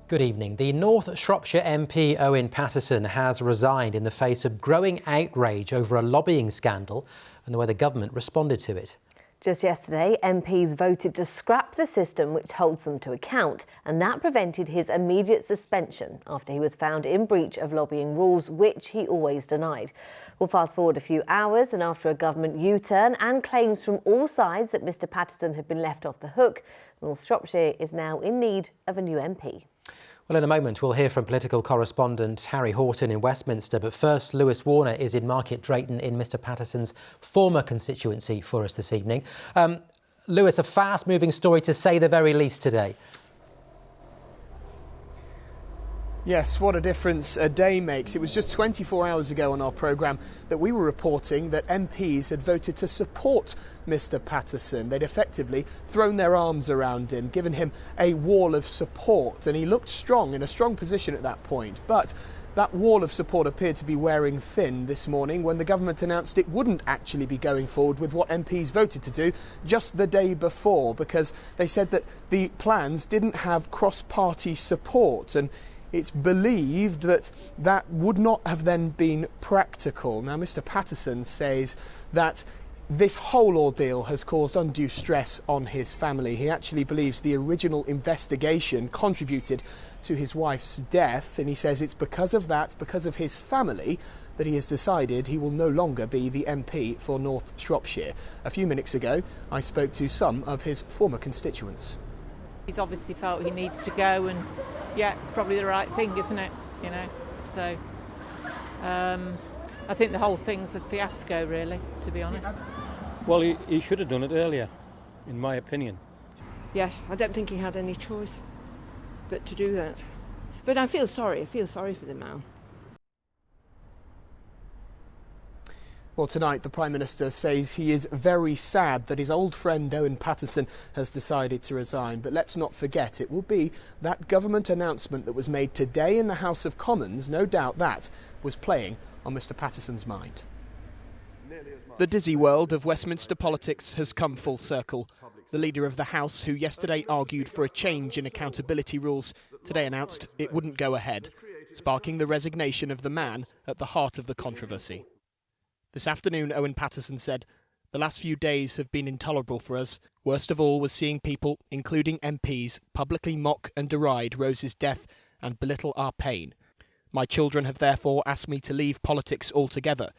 Good evening. The North Shropshire MP Owen Paterson has resigned in the face of growing outrage over a lobbying scandal and the way the government responded to it. Just yesterday, MPs voted to scrap the system which holds them to account, and that prevented his immediate suspension after he was found in breach of lobbying rules, which he always denied. We'll fast forward a few hours, and after a government U-turn and claims from all sides that Mr Paterson had been left off the hook, North Shropshire is now in need of a new MP. Well, in a moment, we'll hear from political correspondent Harry Horton in Westminster. But first, Lewis Warner is in Market Drayton in Mr Paterson's former constituency for us this evening. Lewis, a fast-moving story to say the very least today. Yes, what a difference a day makes. It was just 24 hours ago on our programme that we were reporting that MPs had voted to support Mr Paterson. They'd effectively thrown their arms around him, given him a wall of support, and he looked strong, in a strong position at that point. But that wall of support appeared to be wearing thin this morning when the government announced it wouldn't actually be going forward with what MPs voted to do just the day before, because they said that the plans didn't have cross-party support, and it's believed that that would not have then been practical. Now, Mr Paterson says that this whole ordeal has caused undue stress on his family. He actually believes the original investigation contributed to his wife's death, and he says it's because of that, because of his family, that he has decided he will no longer be the MP for North Shropshire. A few minutes ago, I spoke to some of his former constituents. He's obviously felt he needs to go, and yeah, it's probably the right thing, isn't it? You know, so I think the whole thing's a fiasco, really, to be honest. Well, he should have done it earlier, in my opinion. Yes, I don't think he had any choice but to do that. But I feel sorry for the man. Well, tonight the Prime Minister says he is very sad that his old friend Owen Paterson has decided to resign. But let's not forget, it will be that government announcement that was made today in the House of Commons. No doubt that was playing on Mr Paterson's mind. The dizzy world of Westminster politics has come full circle. The Leader of the House, who yesterday argued for a change in accountability rules, today announced it wouldn't go ahead, sparking the resignation of the man at the heart of the controversy. This afternoon, Owen Paterson said, "The last few days have been intolerable for us. Worst of all was seeing people, including MPs, publicly mock and deride Rose's death and belittle our pain. My children have therefore asked me to leave politics altogether,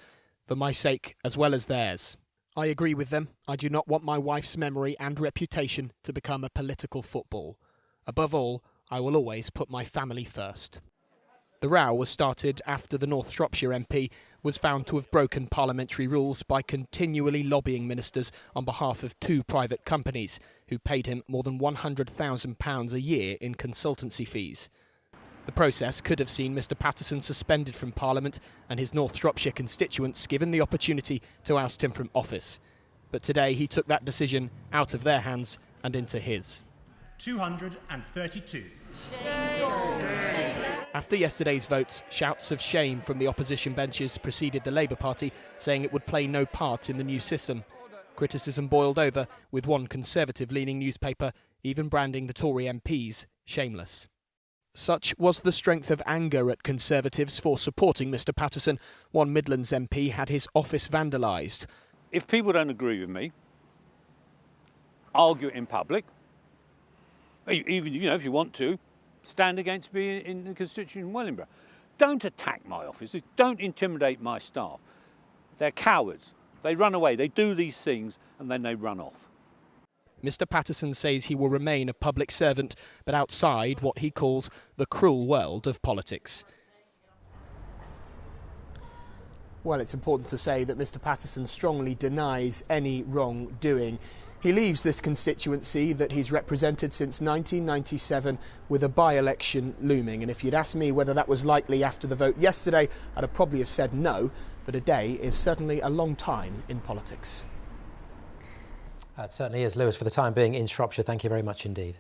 for my sake as well as theirs. I agree with them. I do not want my wife's memory and reputation to become a political football. Above all, I will always put my family first." The row was started after the North Shropshire MP was found to have broken parliamentary rules by continually lobbying ministers on behalf of two private companies who paid him more than £100,000 a year in consultancy fees. The process could have seen Mr Paterson suspended from Parliament and his North Shropshire constituents given the opportunity to oust him from office. But today he took that decision out of their hands and into his. 232. After yesterday's votes, shouts of shame from the opposition benches preceded the Labour Party, saying it would play no part in the new system. Criticism boiled over, with one Conservative-leaning newspaper even branding the Tory MPs shameless. Such was the strength of anger at Conservatives for supporting Mr Paterson. One Midlands MP had his office vandalised. If people don't agree with me, argue it in public. Even, if you want to, stand against me in the constituency in Wellingborough. Don't attack my officers. Don't intimidate my staff. They're cowards. They run away. They do these things and then they run off. Mr Paterson says he will remain a public servant, but outside what he calls the cruel world of politics. Well, it's important to say that Mr Paterson strongly denies any wrongdoing. He leaves this constituency that he's represented since 1997 with a by-election looming. And if you'd asked me whether that was likely after the vote yesterday, I'd have probably have said no. But a day is certainly a long time in politics. It certainly is, Lewis, for the time being in Shropshire. Thank you very much indeed.